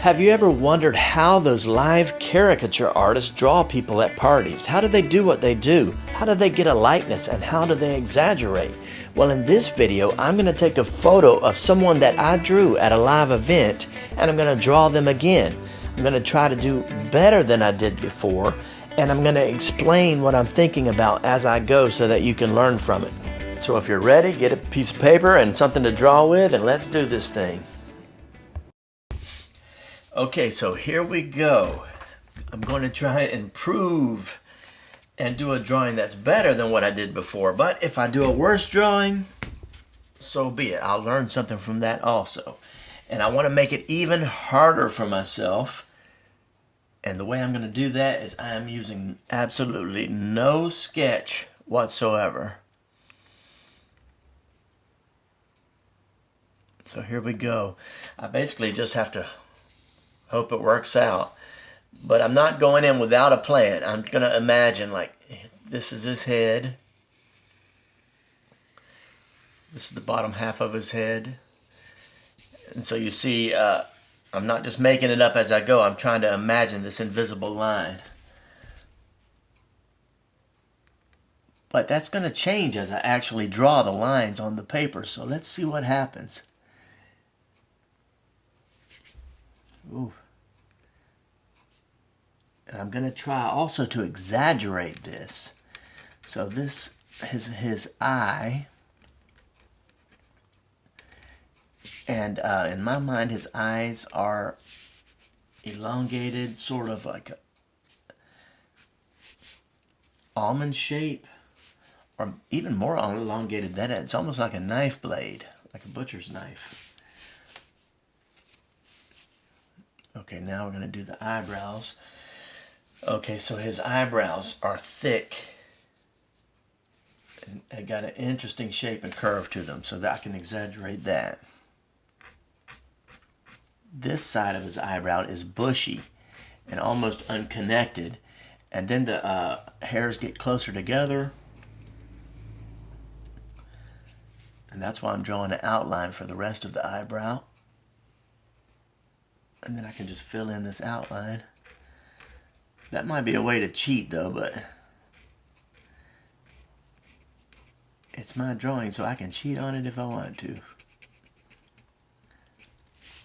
Have you ever wondered how those live caricature artists draw people at parties? How do they do what they do? How do they get a likeness, and how do they exaggerate? Well, in this video, I'm going to take a photo of someone that I drew at a live event, and I'm going to draw them again. I'm going to try to do better than I did before, and I'm going to explain what I'm thinking about as I go so that you can learn from it. So if you're ready, get a piece of paper and something to draw with, and let's do this thing. Okay, so here we go. I'm going to try and improve and do a drawing that's better than what I did before. But if I do a worse drawing, so be it. I'll learn something from that also. And I want to make it even harder for myself. And the way I'm going to do that is I am using absolutely no sketch whatsoever. So here we go. I basically just have to hope it works out. But I'm not going in without a plan. I'm going to imagine, like, this is his head. This is the bottom half of his head. And so you see, I'm not just making it up as I go. I'm trying to imagine this invisible line. But that's going to change as I actually draw the lines on the paper. So let's see what happens. Ooh. And I'm going to try also to exaggerate this. So this is his eye. And in my mind, his eyes are elongated, sort of like a almond shape, or even more elongated than that. It's almost like a knife blade, like a butcher's knife. Okay, now we're going to do the eyebrows. Okay, so his eyebrows are thick. And they got an interesting shape and curve to them, so that I can exaggerate that. This side of his eyebrow is bushy and almost unconnected. And then the hairs get closer together. And that's why I'm drawing an outline for the rest of the eyebrow. And then I can just fill in this outline. That might be a way to cheat though, but it's my drawing, so I can cheat on it if I want to.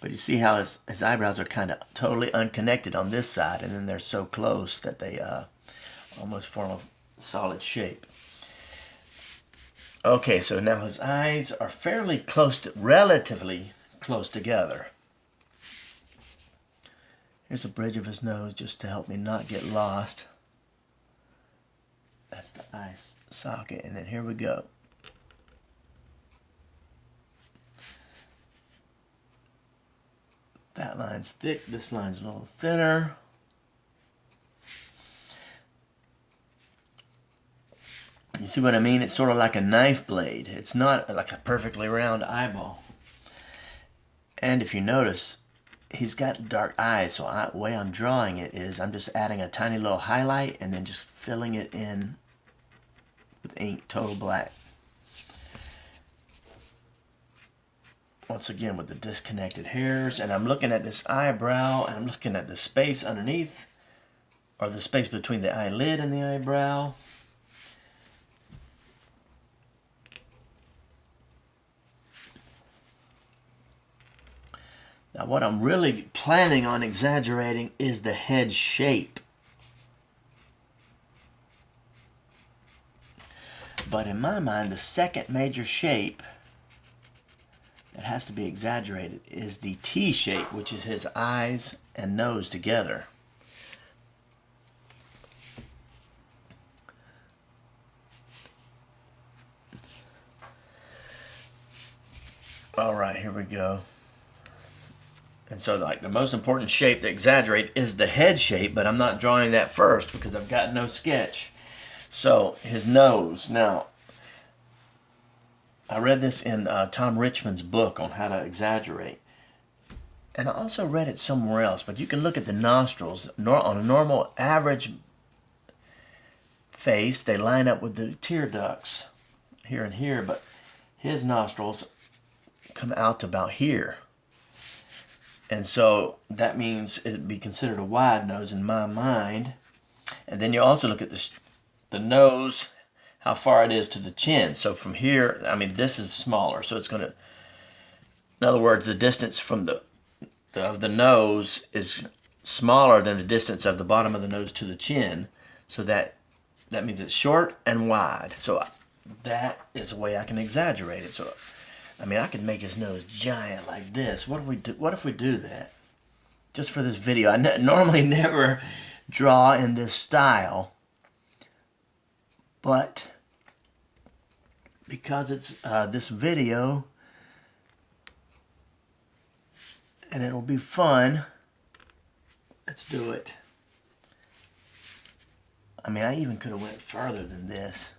But you see how his eyebrows are kind of totally unconnected on this side, and then they're so close that they almost form a solid shape. Okay, so now his eyes are fairly close to, relatively close together. Here's a bridge of his nose just to help me not get lost. That's the eye socket, and then here we go. That line's thick, this line's a little thinner. You see what I mean? It's sort of like a knife blade. It's not like a perfectly round eyeball. And if you notice, he's got dark eyes, so the way I'm drawing it is I'm just adding a tiny little highlight and then just filling it in with ink, total black. Once again with the disconnected hairs, and I'm looking at this eyebrow, and I'm looking at the space underneath, or the space between the eyelid and the eyebrow. Now what I'm really planning on exaggerating is the head shape. But in my mind, the second major shape that has to be exaggerated is the T shape, which is his eyes and nose together. All right, here we go. And so, like, the most important shape to exaggerate is the head shape, but I'm not drawing that first because I've got no sketch. So, his nose. Now, I read this in Tom Richmond's book on how to exaggerate. And I also read it somewhere else, but you can look at the nostrils. On a normal, average face, they line up with the tear ducts here and here, but his nostrils come out to about here. And so that means it'd be considered a wide nose in my mind. And then you also look at the nose, how far it is to the chin. So from here, I mean, this is smaller, so it's going to, in other words, the distance from of the nose is smaller than the distance of the bottom of the nose to the chin. So that means it's short and wide. So that is a way I can exaggerate it. So, I mean, I could make his nose giant like this. What if we do that? Just for this video. I normally never draw in this style, but because it's this video and it'll be fun, let's do it. I mean, I even could have went further than this.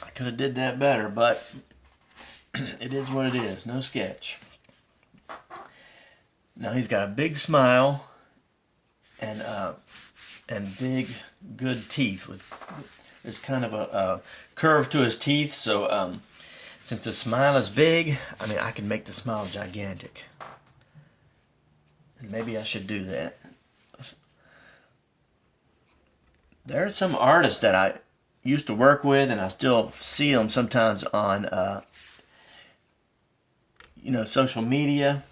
I could have did that better, but it is what it is. No sketch. Now he's got a big smile and big, good teeth. There's kind of a curve to his teeth, so since the smile is big, I mean, I can make the smile gigantic. And maybe I should do that. There are some artists that I used to work with, and I still see them sometimes on social media,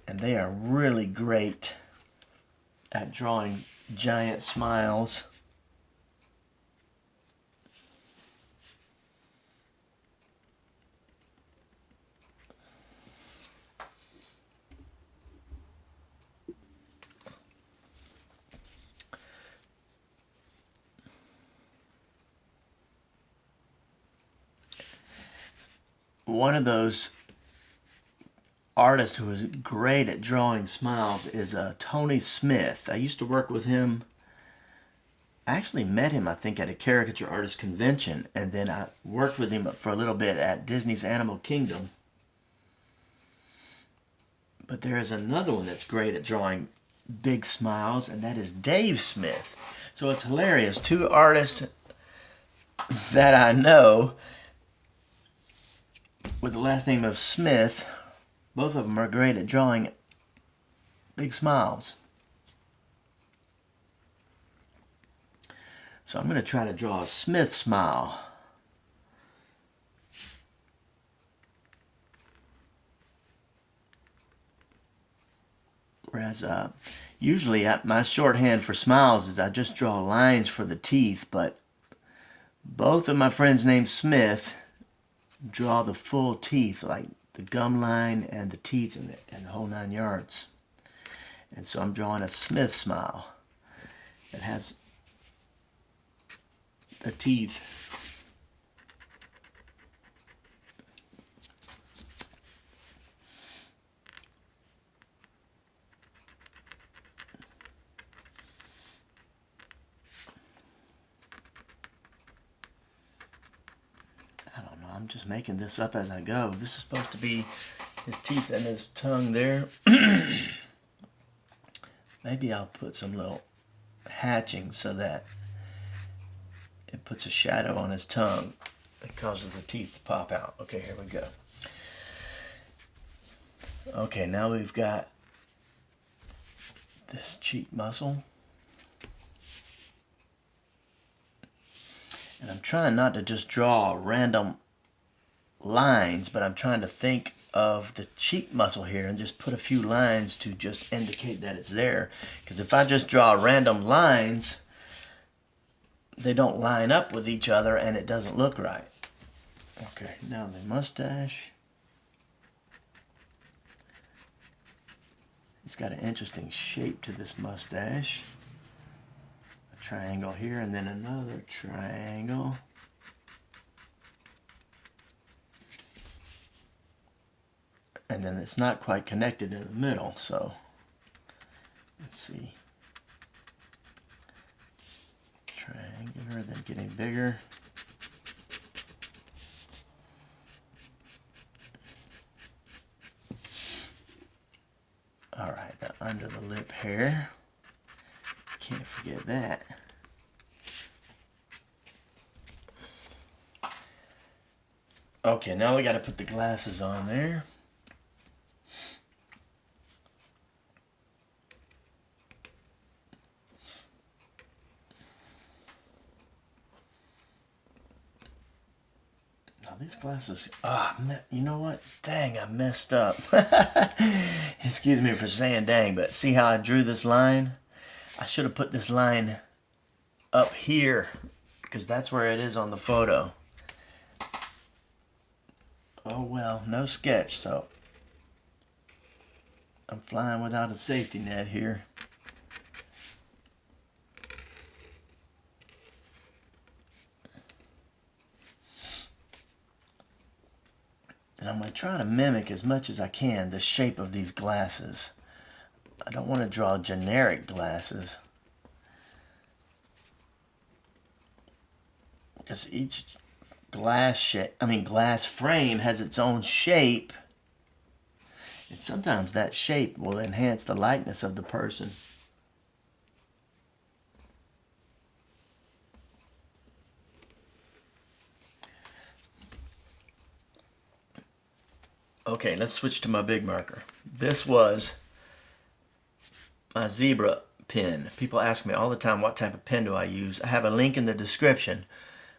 and they are really great at drawing giant smiles. One of those artists who is great at drawing smiles is Tony Smith. I used to work with him. I actually met him, I think, at a caricature artist convention, and then I worked with him for a little bit at Disney's Animal Kingdom. But there is another one that's great at drawing big smiles, and that is Dave Smith. So it's hilarious. Two artists that I know with the last name of Smith, both of them are great at drawing big smiles. So I'm going to try to draw a Smith smile. Whereas usually my shorthand for smiles is I just draw lines for the teeth, but both of my friends named Smith draw the full teeth, like the gum line and the teeth and the whole 9 yards. And so I'm drawing a Smith smile that has the teeth. I'm just making this up as I go. This is supposed to be his teeth and his tongue there. Maybe I'll put some little hatching so that it puts a shadow on his tongue that causes the teeth to pop out. Okay, here we go. Okay, now we've got this cheek muscle. And I'm trying not to just draw random lines, but I'm trying to think of the cheek muscle here and just put a few lines to just indicate that it's there. Because if I just draw random lines, they don't line up with each other and it doesn't look right. Okay, now the mustache. It's got an interesting shape to this mustache. A triangle here and then another triangle. And then it's not quite connected in the middle, so let's see. Triangular, then getting bigger. All right, now under the lip hair. Can't forget that. Okay, now we got to put the glasses on there. Now these glasses, you know what? Dang, I messed up. Excuse me for saying dang, but see how I drew this line? I should have put this line up here because that's where it is on the photo. Oh well, no sketch, so I'm flying without a safety net here. And I'm going to try to mimic as much as I can the shape of these glasses. I don't want to draw generic glasses, because each glass frame has its own shape, and sometimes that shape will enhance the likeness of the person. Okay, let's switch to my big marker. This was my zebra pen. People ask me all the time what type of pen do I use. I have a link in the description.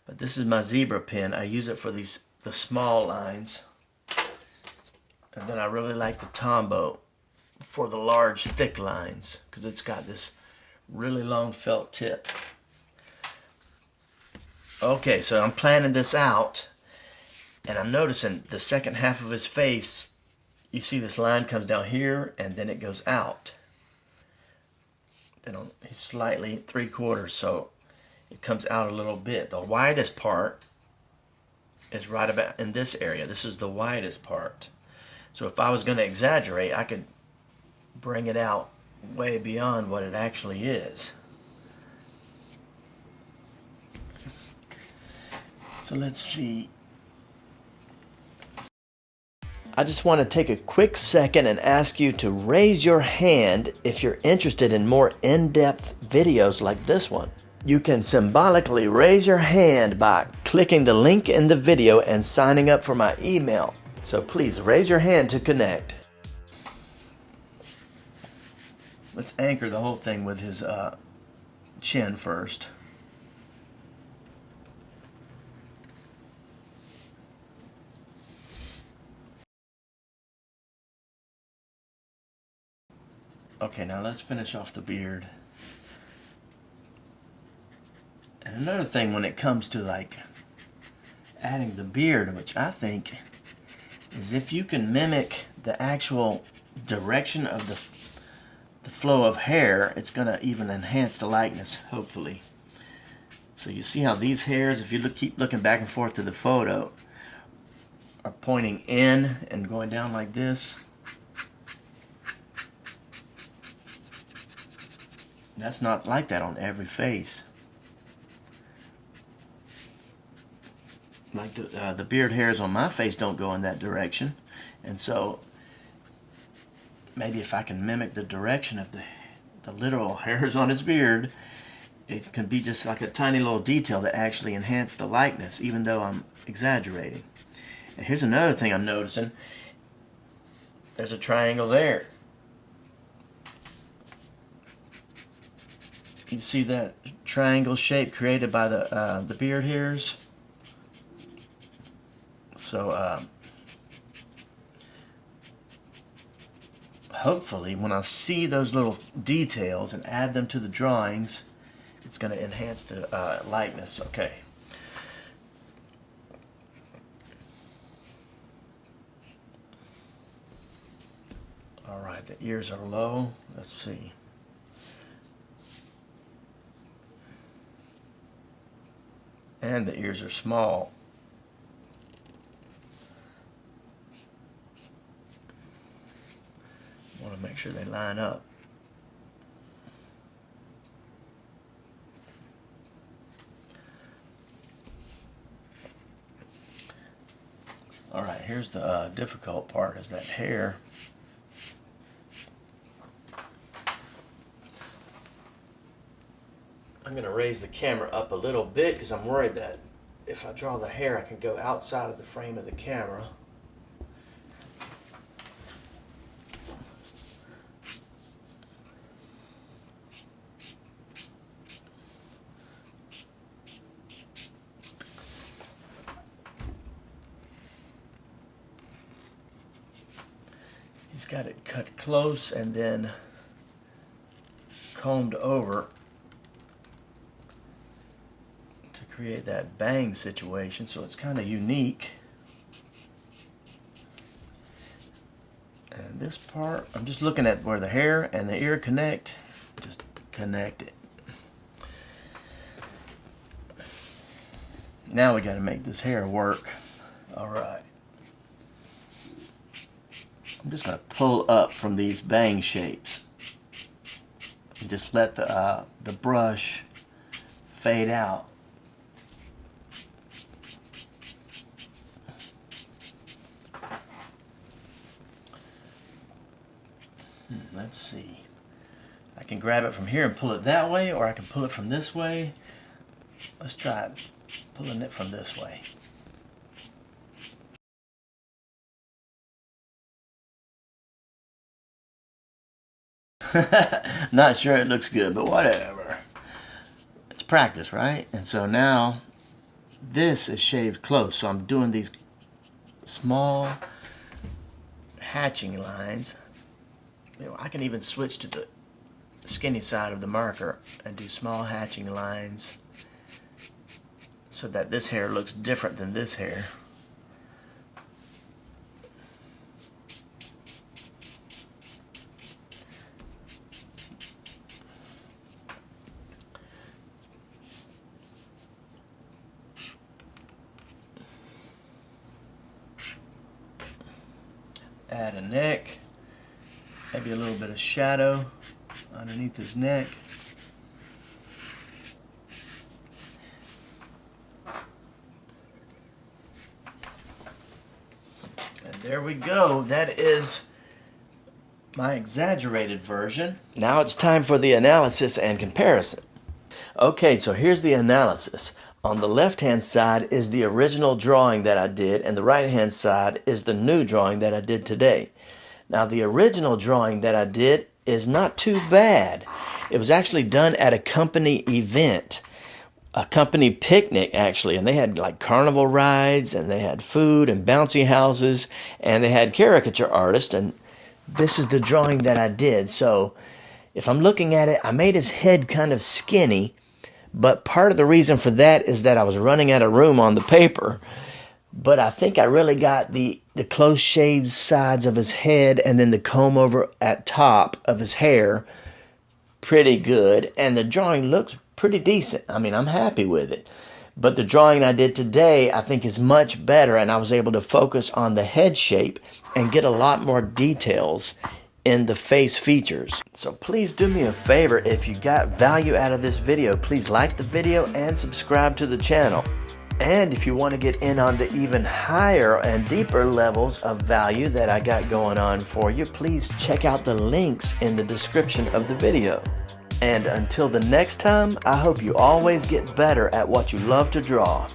But this is my zebra pen. I use it for the small lines. And then I really like the Tombow for the large, thick lines, because it's got this really long felt tip. Okay, so I'm planning this out, and I'm noticing the second half of his face, you see this line comes down here, and then it goes out. Then he's slightly 3/4, so it comes out a little bit. The widest part is right about in this area. This is the widest part. So if I was going to exaggerate, I could bring it out way beyond what it actually is. So let's see. I just want to take a quick second and ask you to raise your hand if you're interested in more in-depth videos like this one. You can symbolically raise your hand by clicking the link in the video and signing up for my email. So please raise your hand to connect. Let's anchor the whole thing with his chin first. Okay, now let's finish off the beard. And another thing when it comes to like adding the beard, which I think is if you can mimic the actual direction of the flow of hair, it's going to even enhance the likeness, hopefully. So you see how these hairs, if you keep looking back and forth to the photo, are pointing in and going down like this. That's not like that on every face. Like the beard hairs on my face don't go in that direction, and so maybe if I can mimic the direction of the literal hairs on his beard, it can be just like a tiny little detail that actually enhance the likeness, even though I'm exaggerating. And here's another thing I'm noticing. There's a triangle there. You see that triangle shape created by the beard hairs? So hopefully when I see those little details and add them to the drawings, it's going to enhance the likeness. Okay. Alright, the ears are low. Let's see. And the ears are small. I want to make sure they line up. Alright, here's the difficult part, is that hair. I'm going to raise the camera up a little bit because I'm worried that if I draw the hair I can go outside of the frame of the camera. He's got it cut close and then combed over to create that bang situation, so it's kind of unique. And this part, I'm just looking at where the hair and the ear connect, just connect it. Now we got to make this hair work. All right. I'm just going to pull up from these bang shapes and just let the brush fade out. Let's see. I can grab it from here and pull it that way, or I can pull it from this way. Let's try pulling it from this way. Not sure it looks good, but whatever. It's practice, right? And so now this is shaved close, so I'm doing these small hatching lines. You know, I can even switch to the skinny side of the marker and do small hatching lines so that this hair looks different than this hair. Add a neck, maybe a little bit of shadow underneath his neck. And there we go. That is my exaggerated version. Now it's time for the analysis and comparison. Okay, so here's the analysis. On the left-hand side is the original drawing that I did, and the right-hand side is the new drawing that I did today. Now, the original drawing that I did is not too bad. It was actually done at a company event, a company picnic, actually, and they had like carnival rides, and they had food and bouncy houses, and they had caricature artists, and this is the drawing that I did. So, if I'm looking at it, I made his head kind of skinny, but part of the reason for that is that I was running out of room on the paper. But I think I really got the close shaved sides of his head and then the comb over at top of his hair pretty good. And the drawing looks pretty decent. I mean, I'm happy with it. But the drawing I did today I think is much better, and I was able to focus on the head shape and get a lot more details in the face features. So please do me a favor, if you got value out of this video, please like the video and subscribe to the channel. And if you want to get in on the even higher and deeper levels of value that I got going on for you, please check out the links in the description of the video. And until the next time, I hope you always get better at what you love to draw.